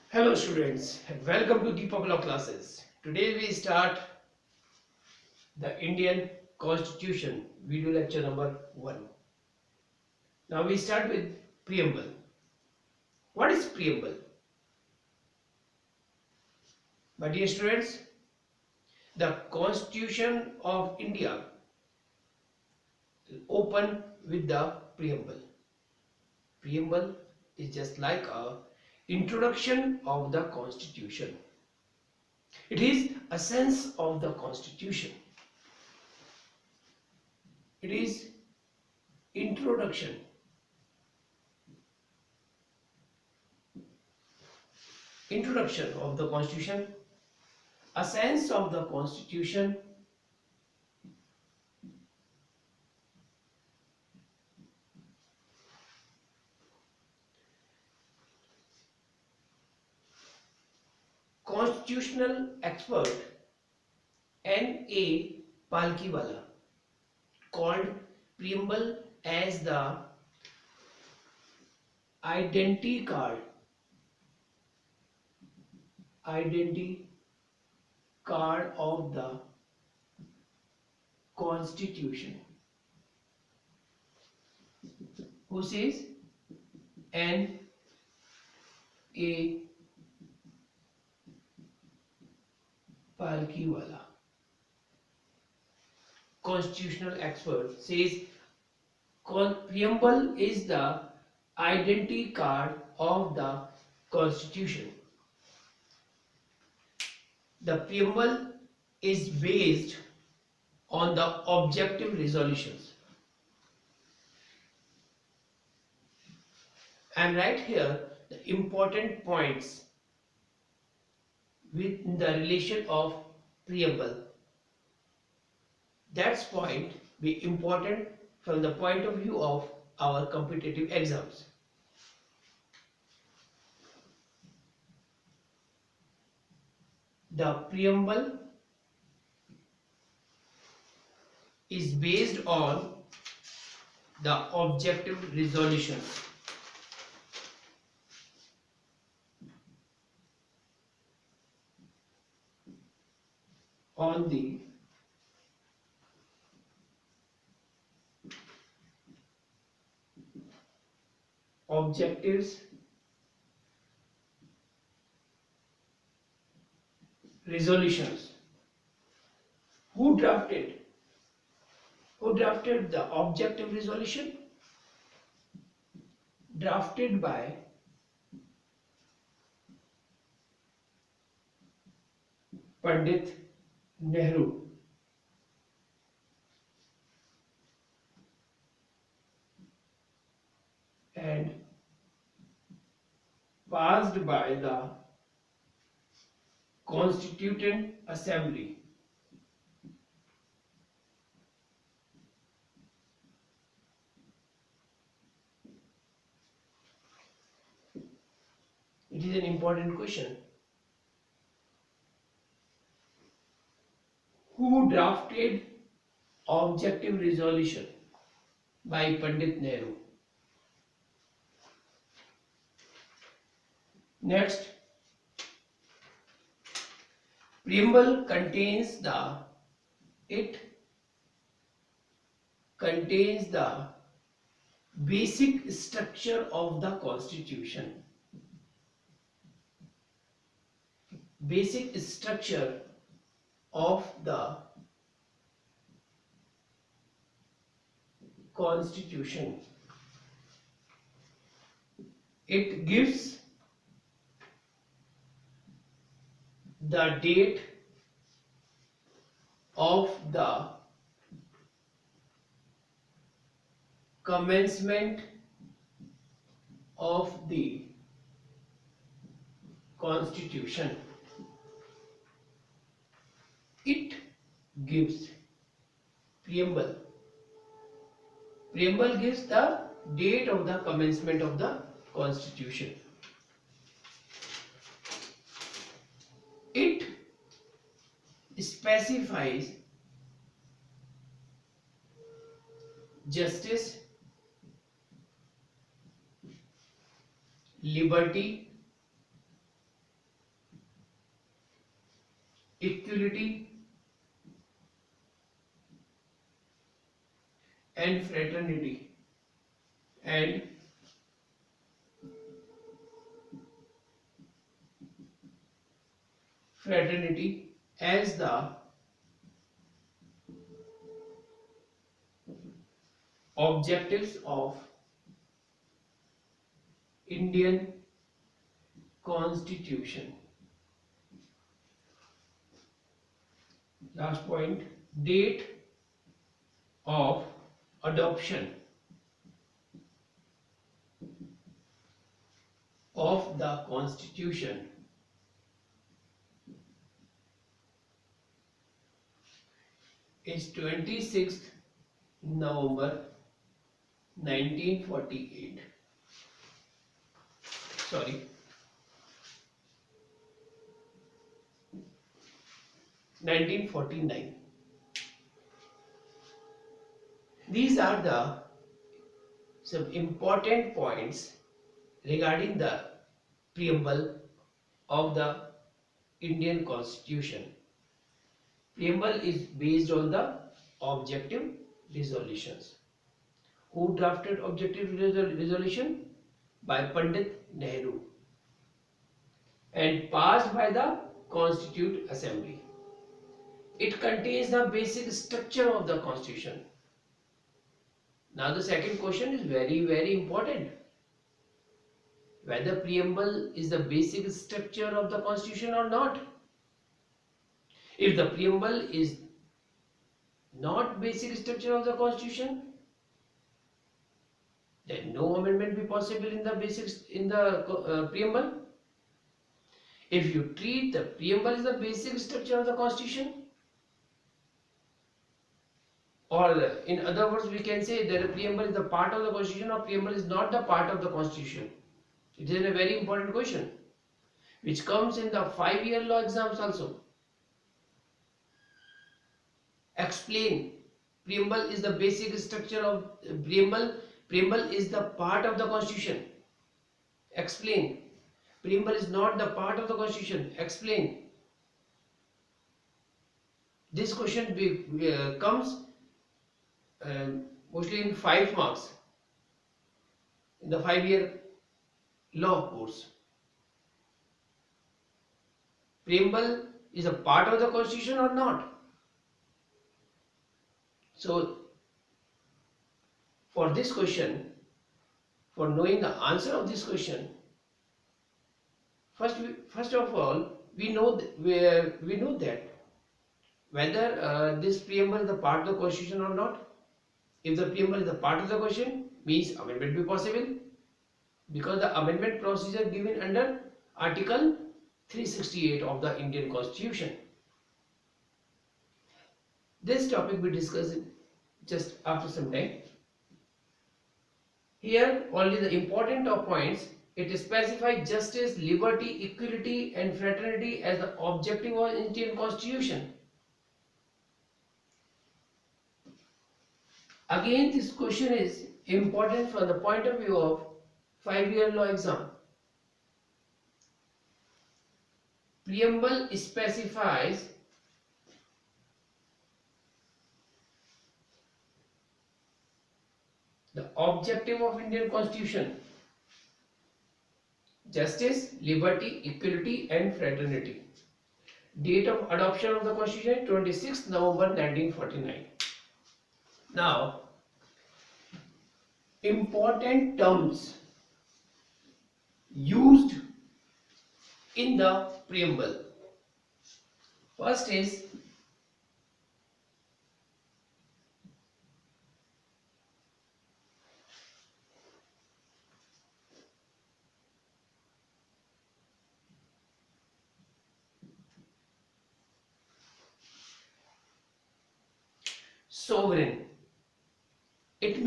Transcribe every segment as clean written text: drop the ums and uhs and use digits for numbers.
Hello students, welcome to Deepak Law classes. Today we start the Indian Constitution video lecture number 1. Now we start with preamble. What is preamble? My dear students, the Constitution of India open with the preamble. Preamble is just like a introduction of the Constitution. It is a sense of the Constitution. It is introduction. Introduction of the Constitution, a sense of the Constitution, constitutional expert N.A. Palkiwala called preamble as the identity card of the Constitution. Who says? N.A. Palkiwala, constitutional expert, says preamble is the identity card of the Constitution. The preamble is based on the objective resolutions. And right here the important points with the relation of preamble. That's point be important from the point of view of our competitive exams. The preamble is based on the objective resolutions. On the objectives resolutions. Who drafted the objective resolution? Drafted by Pandit Nehru. And passed by the Constituent Assembly. It is an important question. Who drafted objective resolution? By Pandit Nehru. Next, preamble contains the basic structure of the Constitution. Basic structure of the Constitution. It gives the date of the commencement of the Constitution. It gives preamble. Preamble gives the date of the commencement of the Constitution. It specifies justice, liberty, equality, and fraternity. And fraternity as the objectives of Indian Constitution. Last point, date of adoption of the Constitution is 26th November 1948. Sorry, 1949. These are the some important points regarding the preamble of the Indian Constitution. Preamble is based on the objective resolutions. Who drafted objective resolution? By Pandit Nehru and passed by the Constituent Assembly. It contains the basic structure of the Constitution. Now the second question is very important. Whether preamble is the basic structure of the Constitution or not. If the preamble is not basic structure of the Constitution, then no amendment be possible in the preamble. If you treat the preamble as the basic structure of the Constitution, or in other words we can say that the preamble is the part of the Constitution or preamble is not the part of the Constitution. It is a very important question which comes in the 5-year law exams also. Explain. Preamble is the basic structure of preamble. Preamble is the part of the Constitution. Explain. Preamble is not the part of the Constitution. Explain. This question comes mostly in 5 marks in the 5-year law course. Preamble is a part of the Constitution or not? So, for this question, for knowing the answer of this question, first of all, we know that whether this preamble is the part of the Constitution or not. If the preamble is the part of the Constitution, means amendment be possible, because the amendment procedure given under Article 368 of the Indian Constitution. This topic we discuss just after some time. Here only the important of points. It specifies justice, liberty, equality and fraternity as the objective of Indian Constitution. Again, this question is important from the point of view of 5-year law exam. Preamble specifies the objective of Indian Constitution: justice, liberty, equality and fraternity. Date of adoption of the Constitution 26th November 1949. Now, important terms used in the preamble. First is sovereign. It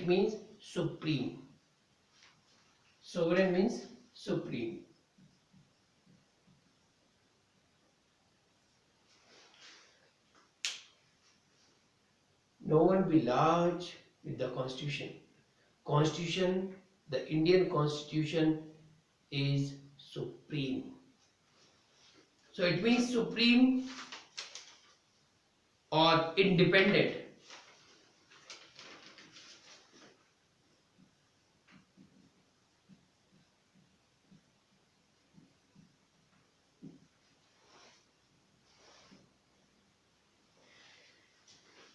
means supreme. Sovereign means supreme. No one be large with the Constitution. Constitution the Indian Constitution is supreme. So it means supreme or independent.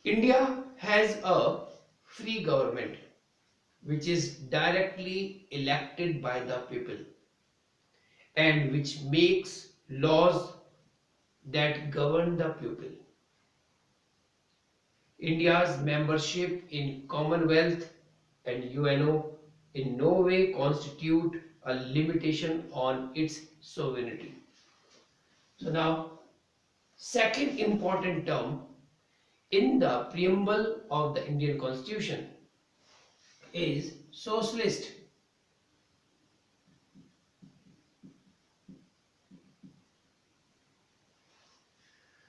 India has a free government which is directly elected by the people and which makes laws that govern the people. India's membership in Commonwealth and UNO in no way constitute a limitation on its sovereignty. So now, second important term in the preamble of the Indian Constitution is socialist.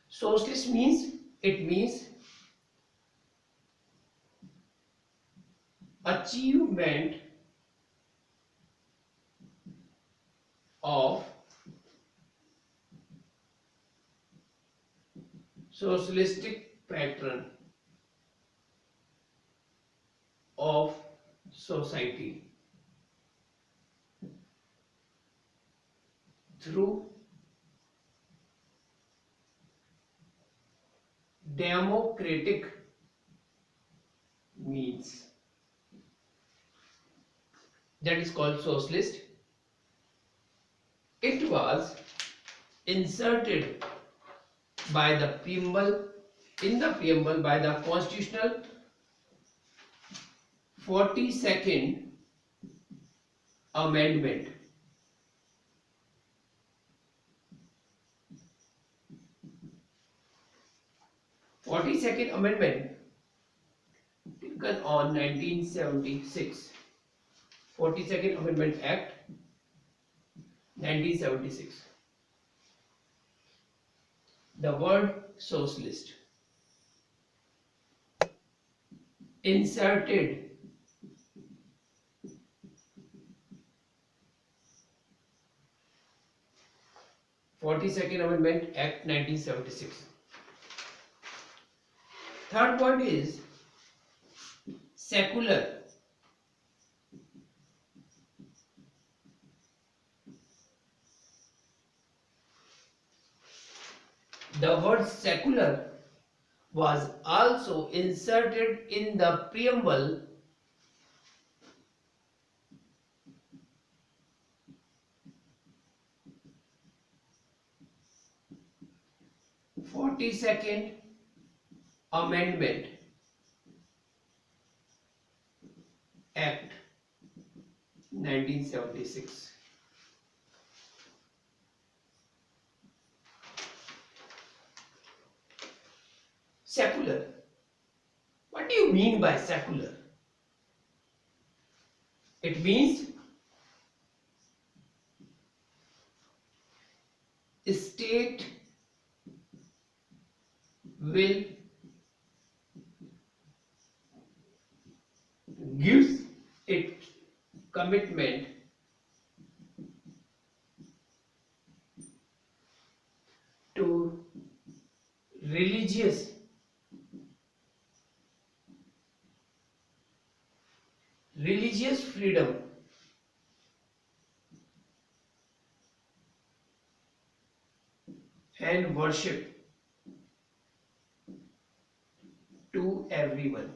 Socialist means, it means achievement of socialistic pattern of society through democratic means. That is called socialist. It was inserted by the preamble, in the preamble by the constitutional 42nd amendment. Forty-second Amendment taken on 1976. 42nd Amendment Act 1976. The word socialist inserted Forty-second Amendment Act 1976. Third point is secular. The word secular was also inserted in the preamble Forty-second Amendment Act 1976. Secular. What do you mean by secular? It means state will gives it commitment to religious freedom and worship to everyone.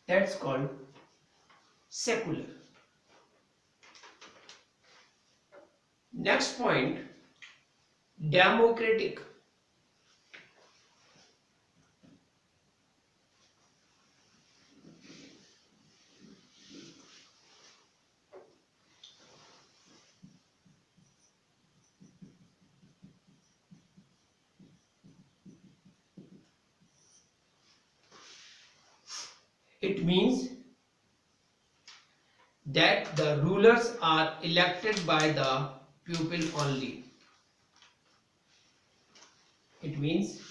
That's called secular. Next point, democratic. It means that the rulers are elected by the people only. It means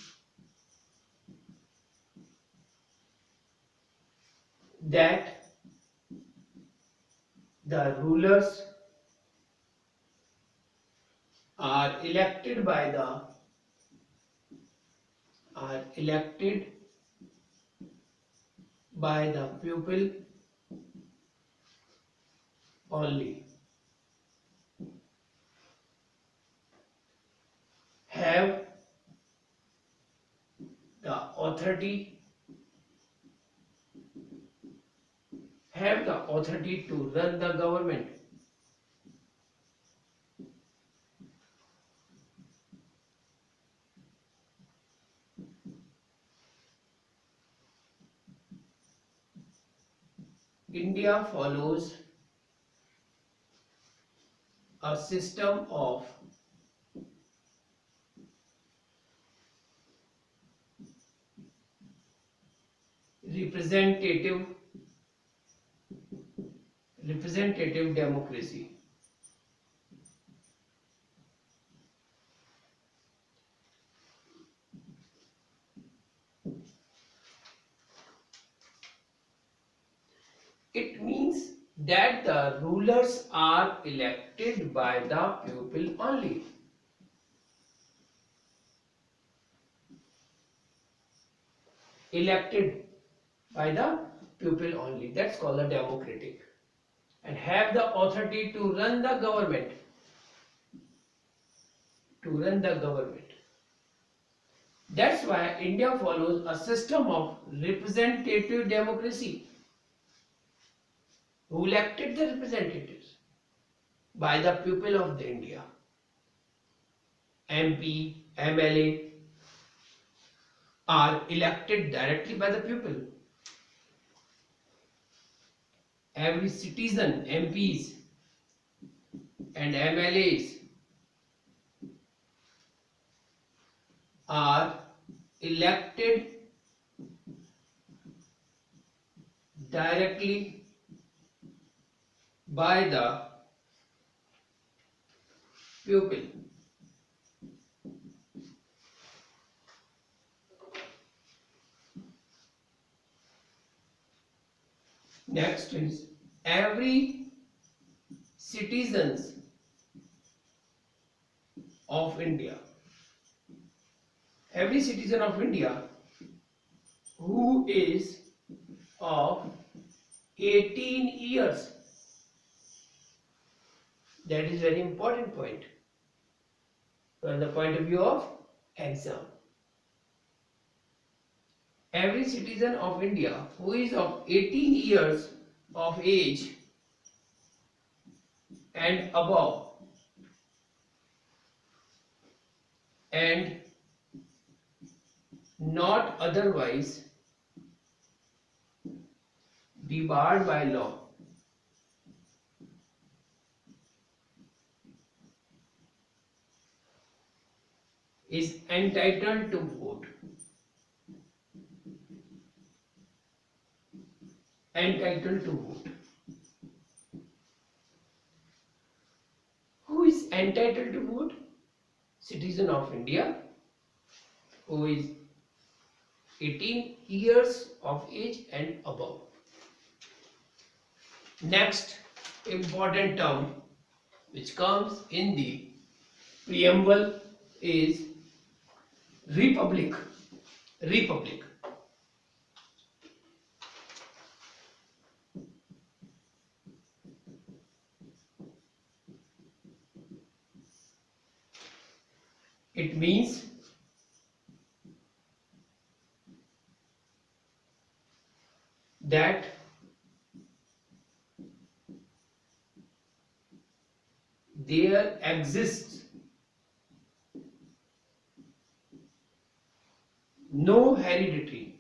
that the rulers are elected by the people only, have the authority to run the government. India follows a system of representative democracy. It means that the rulers are elected by the people only. Elected by the people only. That's called a democratic. And have the authority to run the government. That's why India follows a system of representative democracy. Who elected the representatives? By the people of the India. MP, MLA are elected directly by the people. Every citizen, MPs and MLAs are elected directly by the people. Next is every citizens of India. Every citizen of India who is of 18 years. That is very important point from the point of view of exam. Every citizen of India who is of 18 years of age and above and not otherwise debarred by law is entitled to vote. Entitled to vote. Who is entitled to vote? Citizen of India who is 18 years of age and above. Next important term which comes in the preamble is republic. Republic. It means that there exists no hereditary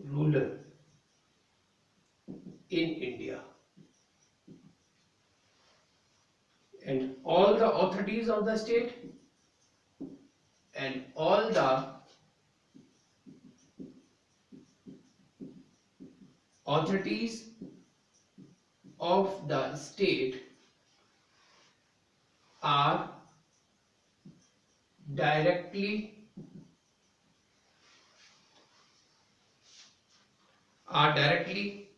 ruler in India, and all the authorities of the state and all the authorities of the state are directly are directly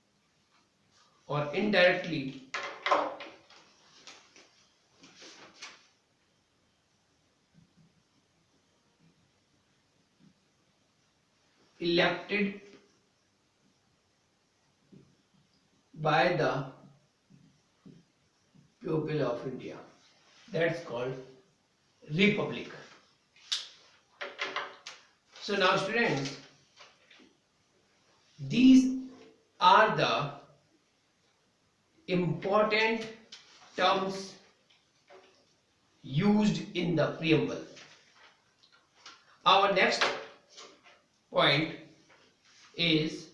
or indirectly elected by the people of India. That's called republic. So now students, these are the important terms used in the preamble. Our next point is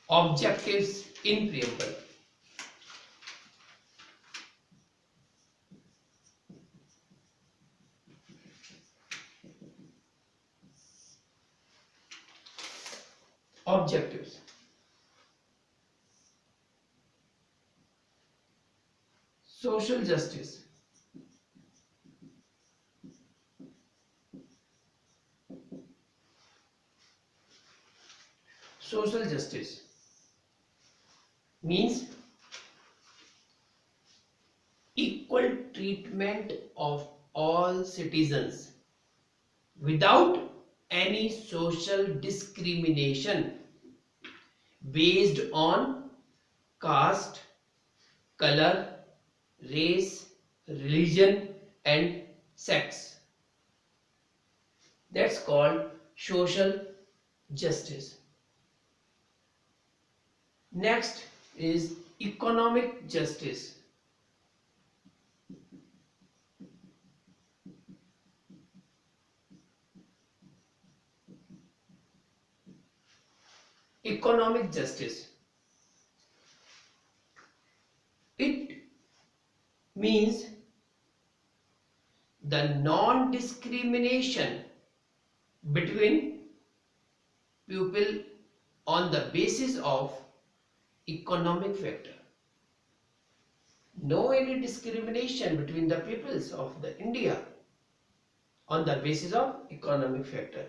objectives in preamble. Objectives. Social justice. Social justice means equal treatment of all citizens without any social discrimination based on caste, color, race, religion, and sex. That's called social justice. Next is economic justice. Economic justice. It means the non-discrimination between people on the basis of economic factor. No any discrimination between the peoples of the India on the basis of economic factor.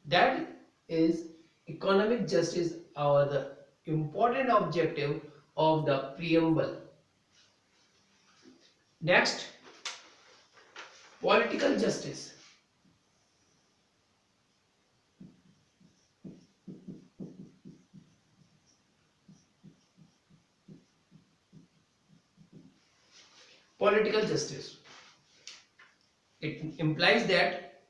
That is economic justice, or the important objective of the preamble. Next, political justice. Political justice. It implies that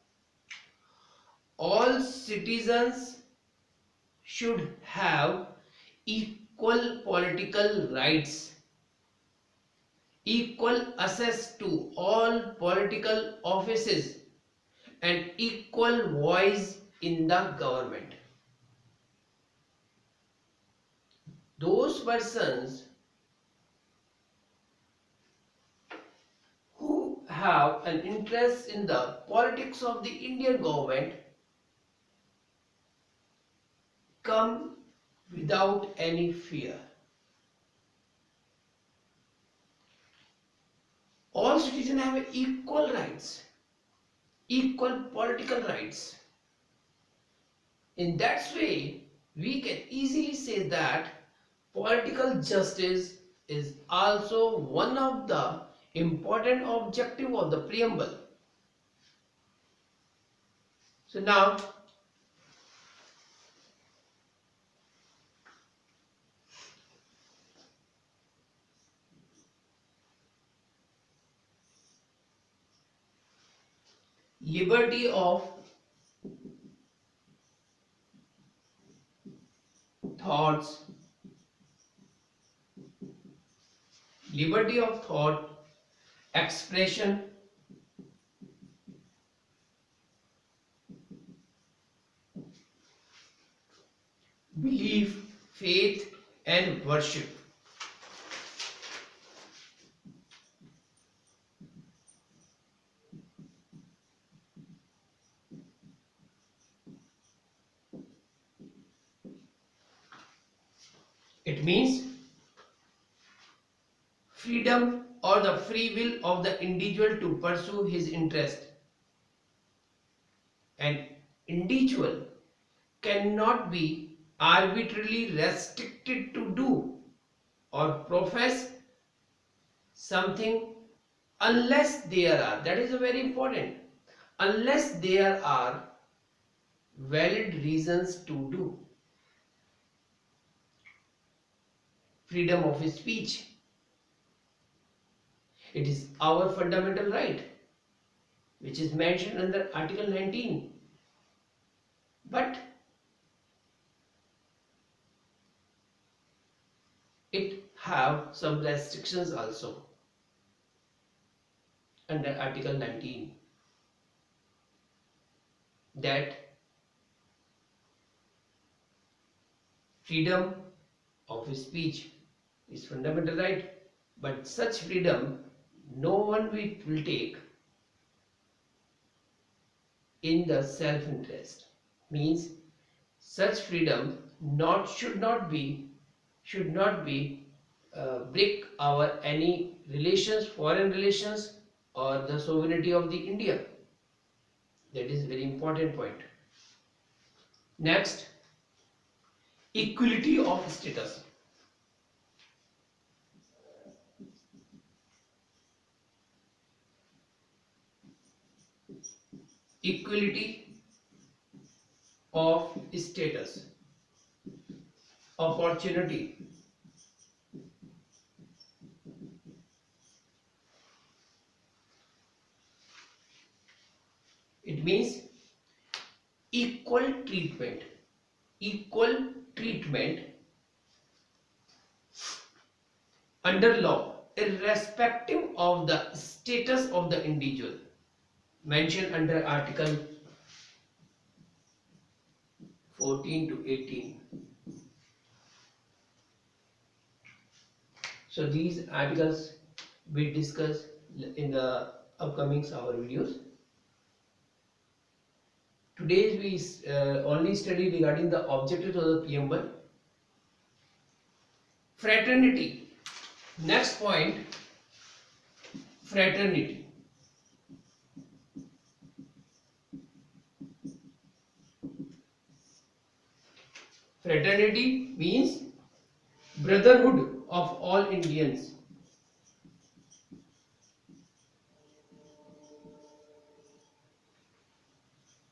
all citizens should have equal political rights, equal access to all political offices, and equal voice in the government. Those persons who have an interest in the politics of the Indian government come without any fear. All citizens have equal rights, equal political rights. In that way, we can easily say that political justice is also one of the important objective of the preamble. So now, liberty of thoughts, liberty of thought, expression, belief, faith, and worship. It means freedom or the free will of the individual to pursue his interest. an individual cannot be arbitrarily restricted to do or profess something unless there are, that is a very important, unless there are valid reasons to do. Freedom of speech, it is our fundamental right which is mentioned under Article 19, but it have some restrictions also under Article 19, that freedom of speech is fundamental right, but such freedom no one will take in the self-interest. Means such freedom should not be break our any relations, foreign relations, or the sovereignty of the India. That is very important point. Next, equality of status. Equality of status, opportunity. It means equal treatment. Equal treatment under law, irrespective of the status of the individual, mentioned under Article 14 to 18. So these articles we discuss in the upcoming our videos. Today we only study regarding the objectives of the preamble. Fraternity. Next point, fraternity. Fraternity means brotherhood of all Indians.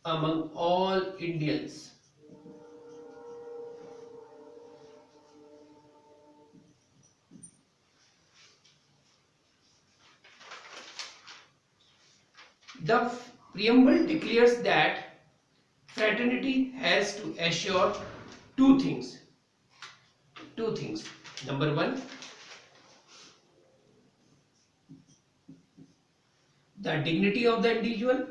Among all Indians. The preamble declares that fraternity has to assure two things. Two things. Number one, the dignity of the individual.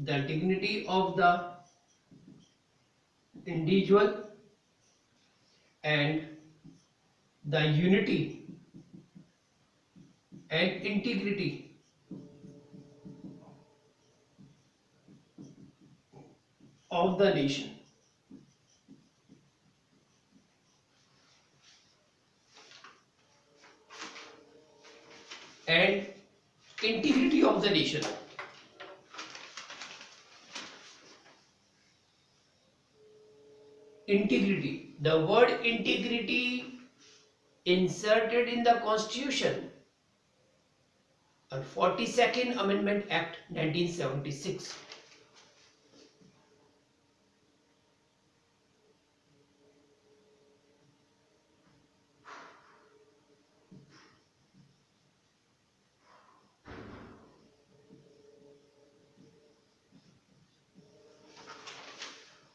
The dignity of the individual and the unity and integrity of the nation. And integrity of the nation. Integrity. The word integrity inserted in the Constitution on 42nd Amendment Act 1976.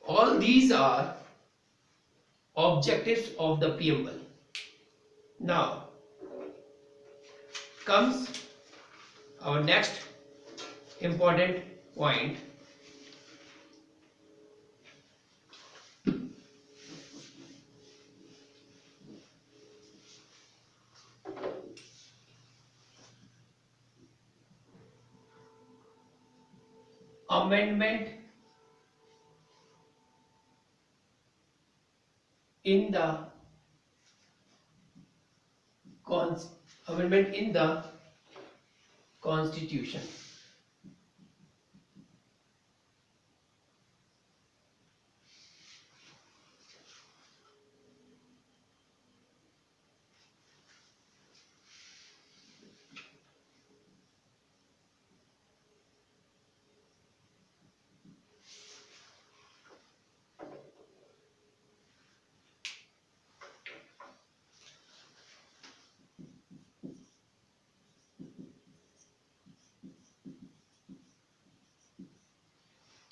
All these are objectives of the preamble. Now comes our next important point. Amendment in the amendment in the constitution.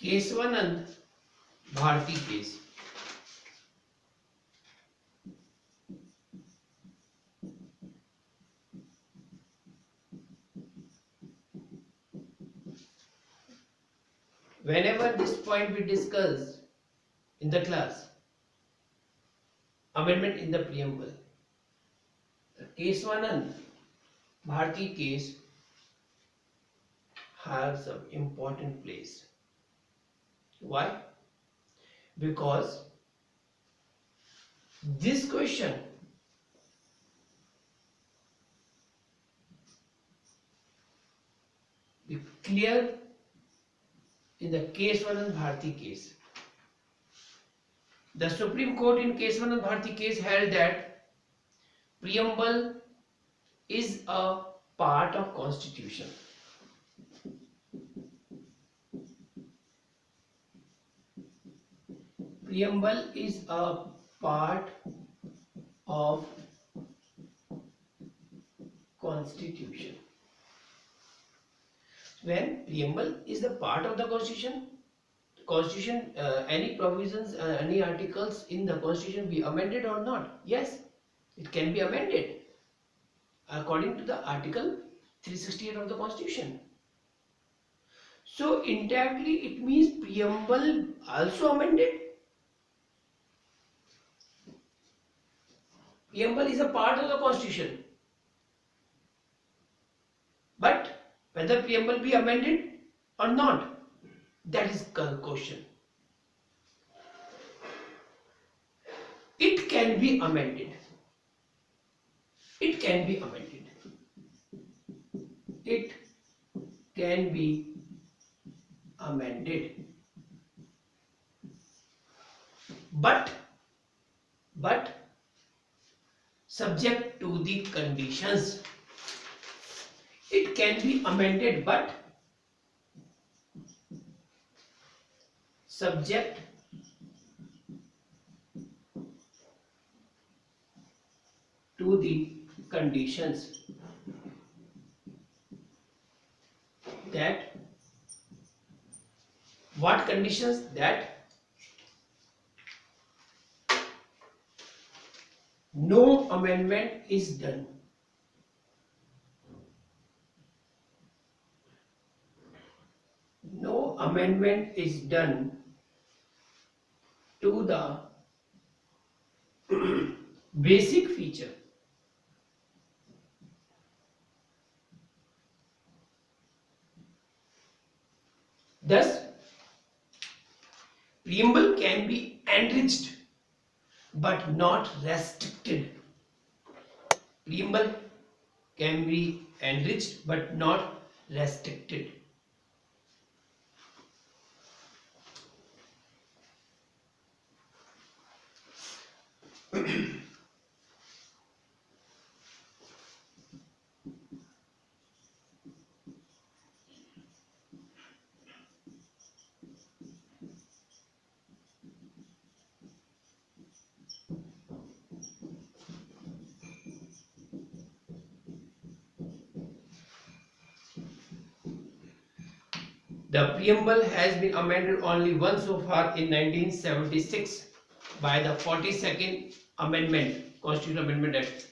Keswanand Bharti case. Whenever this point we discuss in the class, amendment in the preamble, the Keswanand Bharti case has some important place. Why? Because this question is clear in the Keswanand Bharti case. The Supreme Court in Keswanand Bharti case held that preamble is a part of Constitution. Preamble is a part of Constitution. When preamble is the part of the Constitution, any provisions, any articles in the Constitution be amended or not? Yes, it can be amended according to the Article 368 of the Constitution. So indirectly it means preamble also amended. Preamble is a part of the Constitution. But whether preamble be amended or not, that is the question. It can be amended. It can be amended. It can be amended. But subject to the conditions. It can be amended, but subject to the conditions that, what conditions? That no amendment is done. No amendment is done to the basic feature. Thus, preamble can be enriched but not restricted. Preamble can be enriched but not restricted. The preamble has been amended only once so far in 1976 by the 42nd Amendment, Constitutional Amendment Act,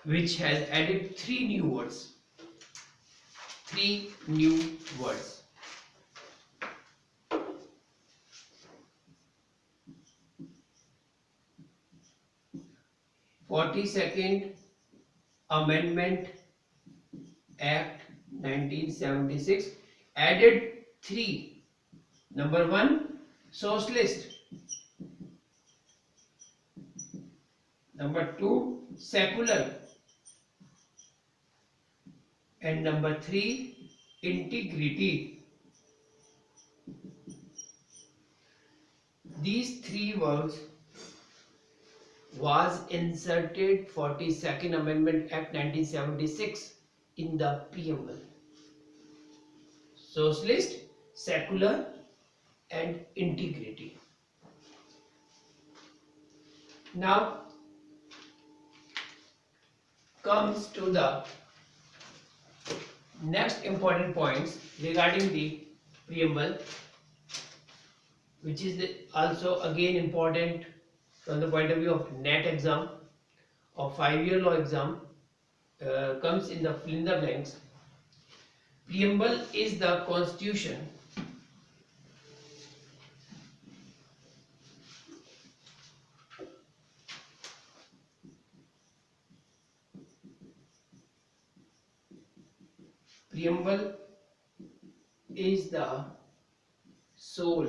which has added three new words. 42nd Amendment Act 1976 added three. Number one, socialist. Number 2, secular. And number 3, integrity. These three words was inserted 42nd Amendment Act 1976 in the preamble. Socialist, secular and integrity. Now comes to the next important points regarding the preamble, which is also again important from the point of view of NET exam or 5-year law exam, comes in the fill in the blanks. Preamble is the constitution preamble is the soul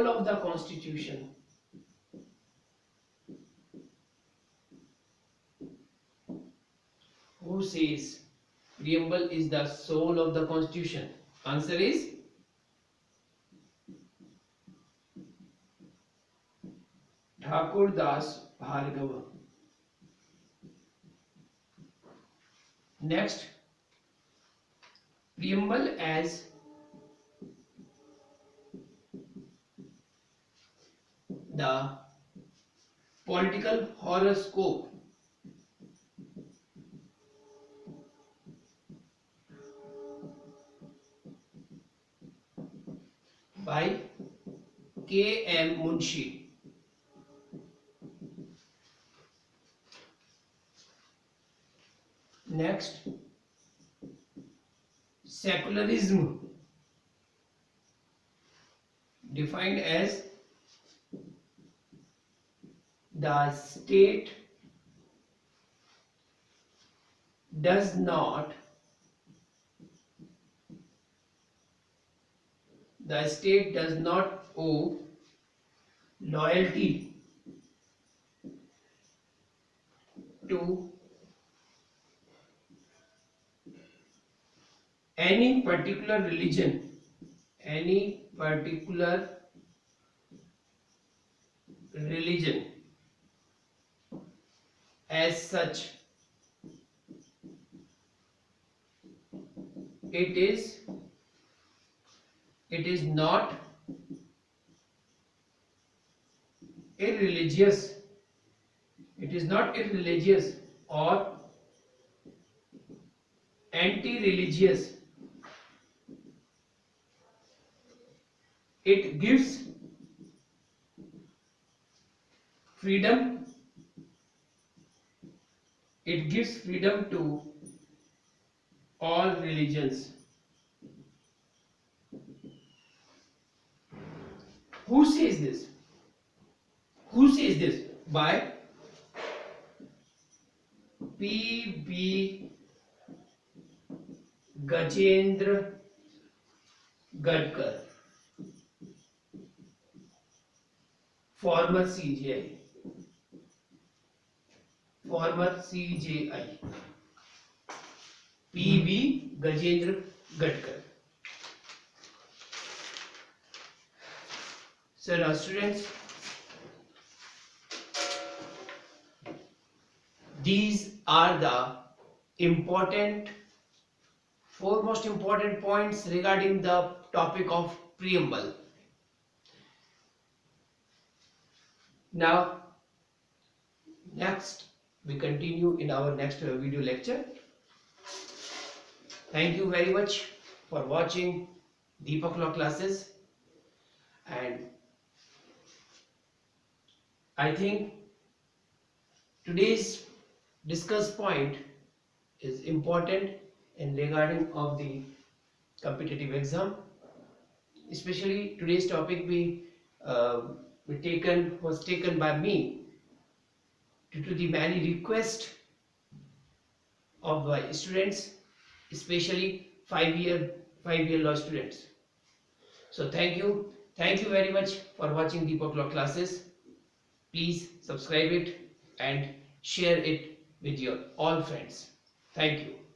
of the constitution. Who says preamble is the soul of the constitution? Answer is Thakur Das Bhargava. Next, preamble as the political horoscope by K.M. Munshi. Next, secularism defined as the state does not owe loyalty to any particular religion, as such. It is not irreligious. Or anti-religious. It gives freedom. To all religions. Who says this? By P.B. Gajendra Gadkar, former CJI. P.B. Gajendra Gadkar. So now students, these are the four most important points regarding the topic of preamble. Now, next we continue in our next video lecture. Thank you very much for watching Deepak Law classes, and I think today's discussed point is important in regarding of the competitive exam. Especially today's topic was taken by me due to the many requests of my students, especially 5-year law students. So thank you very much for watching Deepak Law classes. Please subscribe it and share it with your all friends. Thank you.